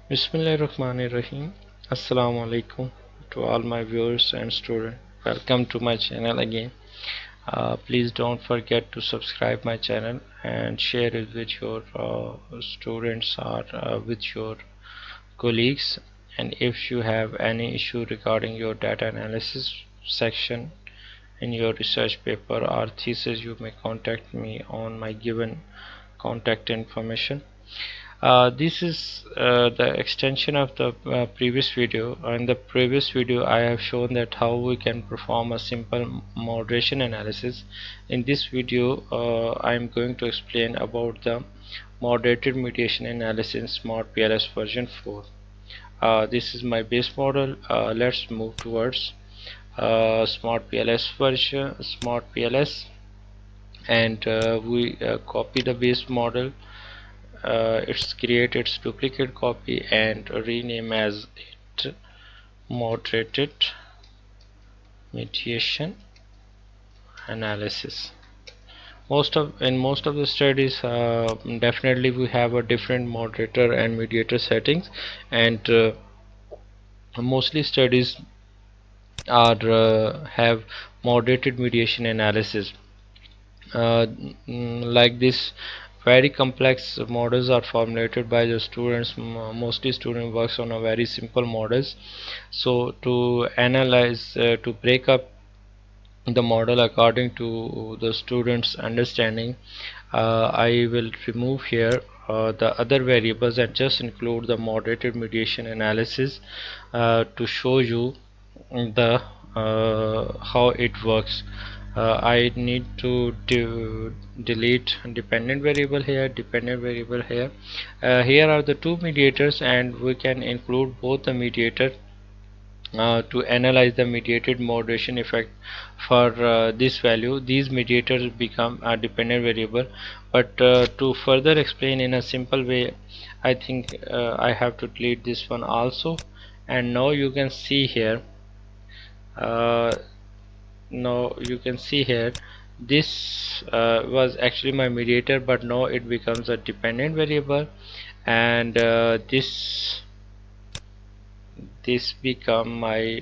Bismillahirrahmanirrahim. Assalamu alaikum to all my viewers and students. Welcome to my channel again. Please don't forget to subscribe my channel and share it with your students or with your colleagues. And if you have any issue regarding your data analysis section in your research paper or thesis, you may contact me on my given contact information. This is the extension of the previous video. In the previous video I have shown that how we can perform a simple moderation analysis. In this video I am going to explain about the moderated mediation analysis in SmartPLS version 4. This is my base model. Let's move towards SmartPLS, and we copy the base model. It's create its duplicate copy and rename as it moderated mediation analysis. Most of the studies, definitely we have a different moderator and mediator settings, and mostly studies are have moderated mediation analysis. Like this, very complex models are formulated by the students. Mostly student works on a very simple models. So to analyze, to break up the model according to the students understanding, I will remove here the other variables and just include the moderated mediation analysis to show you the how it works. I need to delete dependent variable here, dependent variable here. Here are the two mediators, and we can include both the mediator to analyze the mediated moderation effect. For this value, these mediators become a dependent variable, but to further explain in a simple way, I think I have to delete this one also. And now you can see here, uh, now you can see here, this was actually my mediator, but now it becomes a dependent variable, and this become my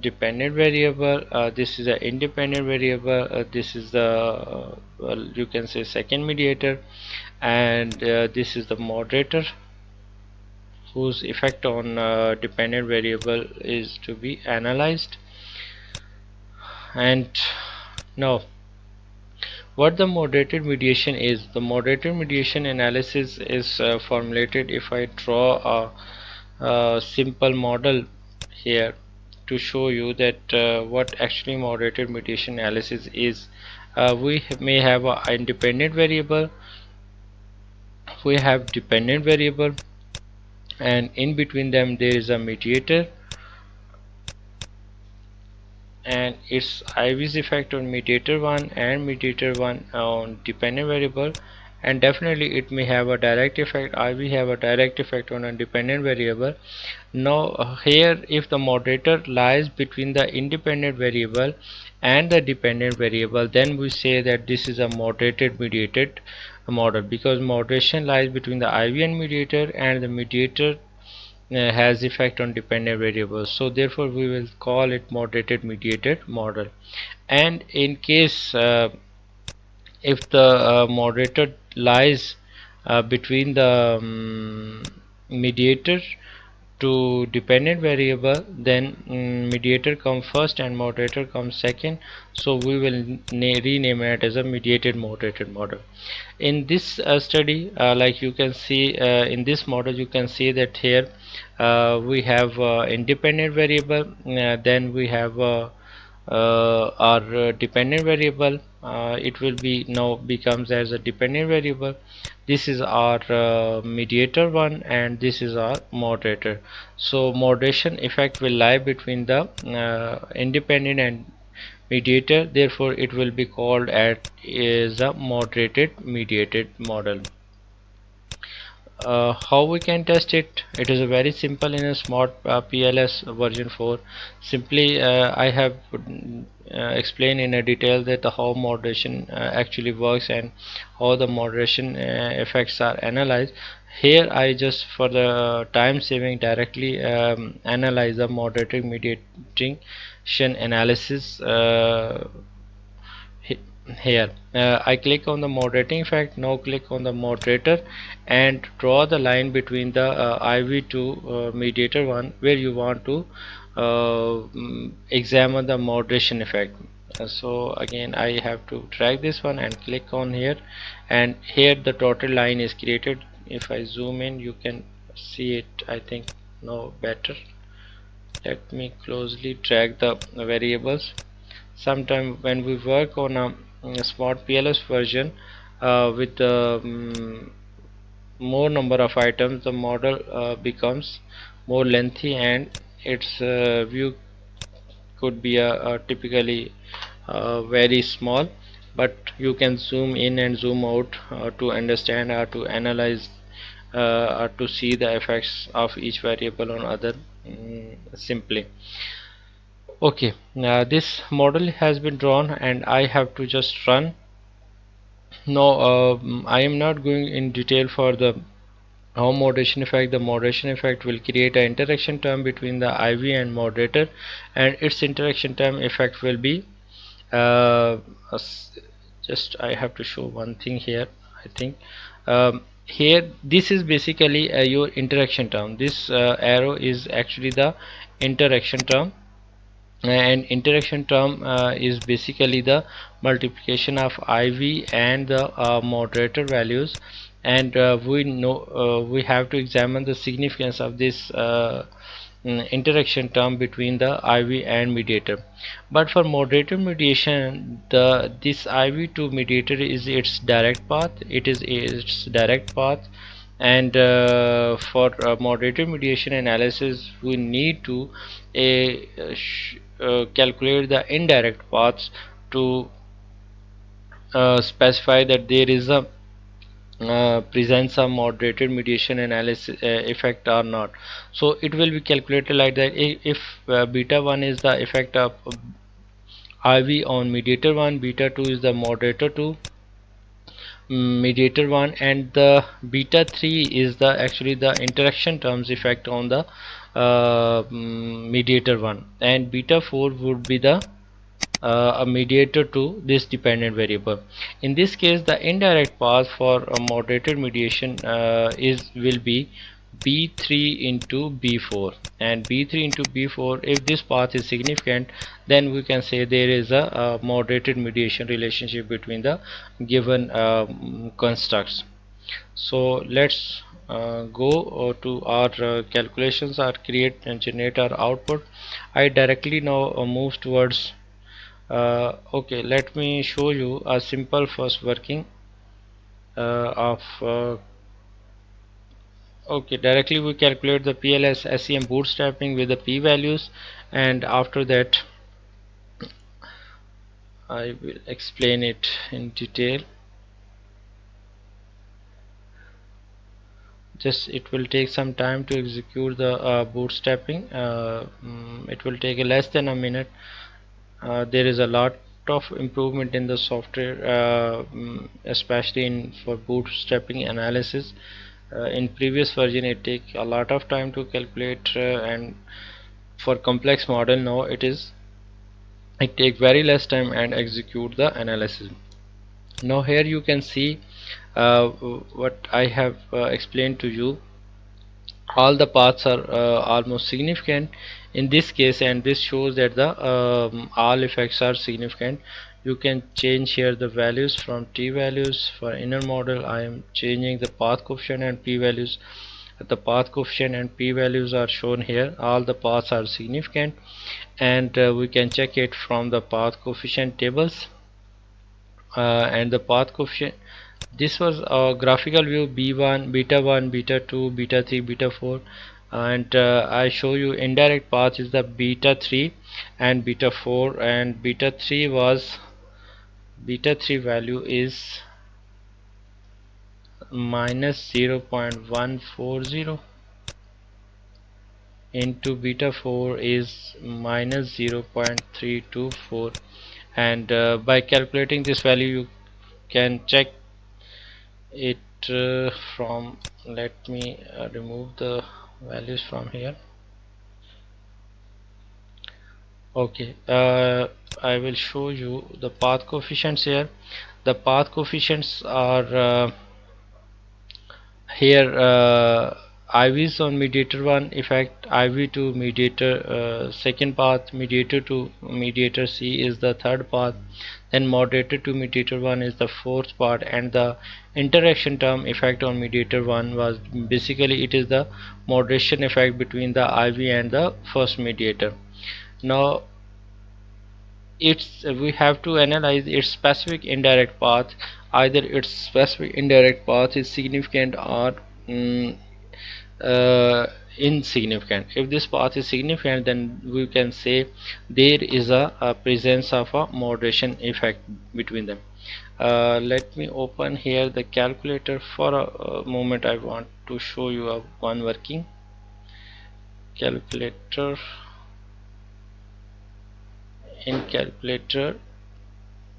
dependent variable. This is an independent variable. This is the well, you can say second mediator, and this is the moderator whose effect on dependent variable is to be analyzed. And now, what the moderated mediation is: the moderated mediation analysis is formulated if I draw a simple model here to show you that what actually moderated mediation analysis is. We may have a independent variable, we have dependent variable, and in between them there is a mediator and its IV's effect on mediator 1 and mediator 1 on dependent variable, and definitely it may have a direct effect. IV have a direct effect on a dependent variable. Now here, if the moderator lies between the independent variable and the dependent variable, then we say that this is a moderated mediated model, because moderation lies between the IV and mediator, and the mediator has effect on dependent variables, so therefore we will call it moderated mediated model. And in case if the moderator lies between the mediator to dependent variable, then mediator comes first and moderator comes second, so we will rename it as a mediated moderated model. In this study, like you can see in this model, you can see that here we have independent variable, then we have our dependent variable. It will be now becomes as a dependent variable. This is our mediator one, and this is our moderator. So moderation effect will lie between the independent and mediator, therefore it will be called as a moderated mediated model. How we can test it? It is very simple in a smart PLS version 4. Simply I have explained in a detail that how moderation actually works and how the moderation effects are analyzed. here I just for the time saving directly analyze the moderating mediation analysis here. I click on the moderating effect. Now click on the moderator and draw the line between the IV to mediator one where you want to examine the moderation effect. So again I have to drag this one and click on here, and here the total line is created. If I zoom in you can see it, I think. No, better. Let me closely drag the variables. Sometime when we work on a SmartPLS version with more number of items, the model becomes more lengthy and its view could be a typically very small, but you can zoom in and zoom out to understand or to analyze or to see the effects of each variable on other simply. Okay, this model has been drawn and I have to just run. Now I am not going in detail for the how moderation effect. The moderation effect will create an interaction term between the IV and moderator, and its interaction term effect will be uh, just I have to show one thing here, I think. Here this is basically your interaction term. This arrow is actually the interaction term, and interaction term is basically the multiplication of IV and the moderator values, and we know we have to examine the significance of this interaction term between the IV and mediator. But for moderator mediation, the this IV to mediator is its direct path. It is its direct path, and for moderator mediation analysis we need to calculate the indirect paths to specify that there is a presents a moderated mediation analysis effect or not. So it will be calculated like that. If beta 1 is the effect of IV on mediator 1, beta 2 is the moderator 2 mediator 1, and the beta 3 is the actually the interaction terms effect on the mediator 1, and beta 4 would be the a mediator to this dependent variable. In this case the indirect path for a moderated mediation is will be b3 into b4, and b3 into b4, if this path is significant, then we can say there is a moderated mediation relationship between the given constructs. So let's go to our calculations or create and generate our output. I directly now move towards okay, let me show you a simple first working of okay, directly we calculate the PLS SEM bootstrapping with the p values, and after that I will explain it in detail. Just it will take some time to execute the bootstrapping. It will take less than a minute. There is a lot of improvement in the software, especially in for bootstrapping analysis. In previous version it take a lot of time to calculate, and for complex model now it take very less time and execute the analysis. Now here you can see what I have explained to you. All the paths are almost significant in this case, and this shows that the all effects are significant. You can change here the values from t values. For inner model I am changing the path coefficient and p values. The path coefficient and p values are shown here. All the paths are significant, and we can check it from the path coefficient tables, and the path coefficient. This was a graphical view b1, beta 1, beta 2, beta 3, beta 4, and I show you indirect path is the beta 3 and beta 4, and beta 3 value is minus 0.140 into beta 4 is minus 0.324, and by calculating this value you can check it from, let me remove the values from here. Okay, I will show you the path coefficients here. The path coefficients are here IVs on mediator 1 effect, IV to mediator second path, mediator to mediator C is the third path, then moderator to mediator 1 is the fourth part, and the interaction term effect on mediator 1 was basically it is the moderation effect between the IV and the first mediator. Now it's we have to analyze its specific indirect path. Either its specific indirect path is significant or mm, uh, insignificant. If this path is significant, then we can say there is a presence of a moderation effect between them. Let me open here the calculator for a moment. I want to show you a one working calculator. In calculator,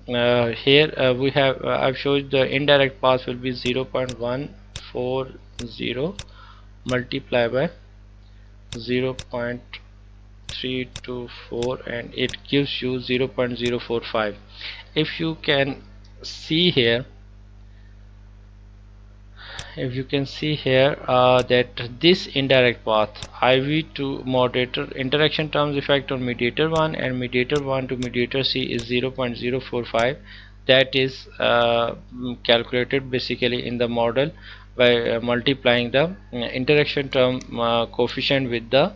here we have I've showed the indirect path will be 0.140 multiplied by 0.324, and it gives you 0.045. If you can see here, if you can see here that this indirect path IV to moderator interaction terms effect on mediator 1 and mediator 1 to mediator C is 0.045. that is calculated basically in the model by multiplying the interaction term coefficient with the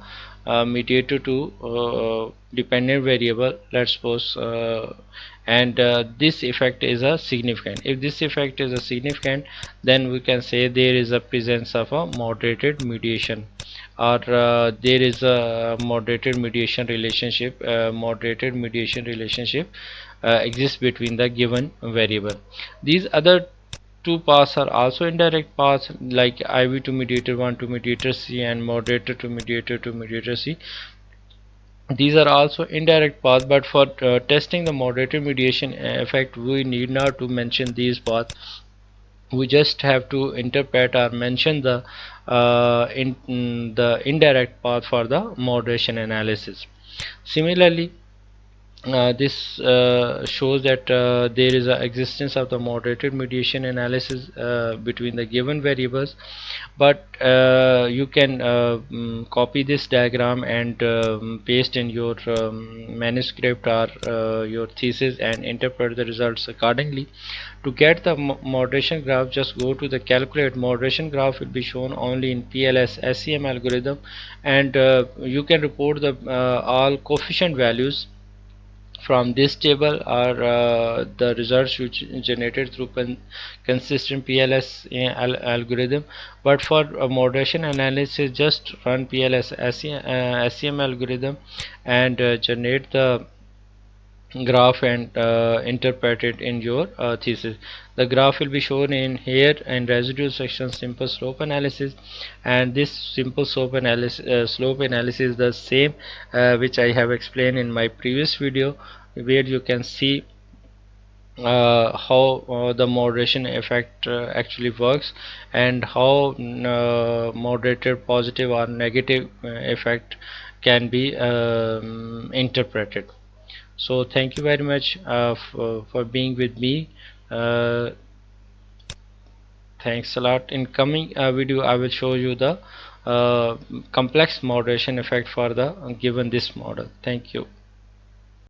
mediator to dependent variable, let's suppose, and this effect is a significant. If this effect is a significant, then we can say there is a presence of a moderated mediation, or there is a moderated mediation relationship exists between the given variable. These other two paths are also indirect paths, like IV to mediator 1 to mediator C and moderator to mediator C. These are also indirect paths, but for testing the moderator mediation effect, we need not to mention these paths. We just have to interpret or mention the indirect path for the moderation analysis. Similarly, this shows that there is a existence of the moderated mediation analysis between the given variables, but you can copy this diagram and paste in your manuscript or your thesis and interpret the results accordingly. To get the moderation graph, just go to the calculate. Moderation graph will be shown only in PLS SEM algorithm, and you can report the all coefficient values from this table are the results which generated through consistent PLS algorithm. But for moderation analysis, just run PLS SEM algorithm and generate the graph and interpret it in your thesis. The graph will be shown in here in residual section simple slope analysis, and this simple slope analysis is the same which I have explained in my previous video, where you can see how the moderation effect actually works, and how moderated positive or negative effect can be interpreted. So thank you very much for being with me. uh, Thanks a lot. In coming video, I will show you the complex moderation effect for the given this model. Thank you.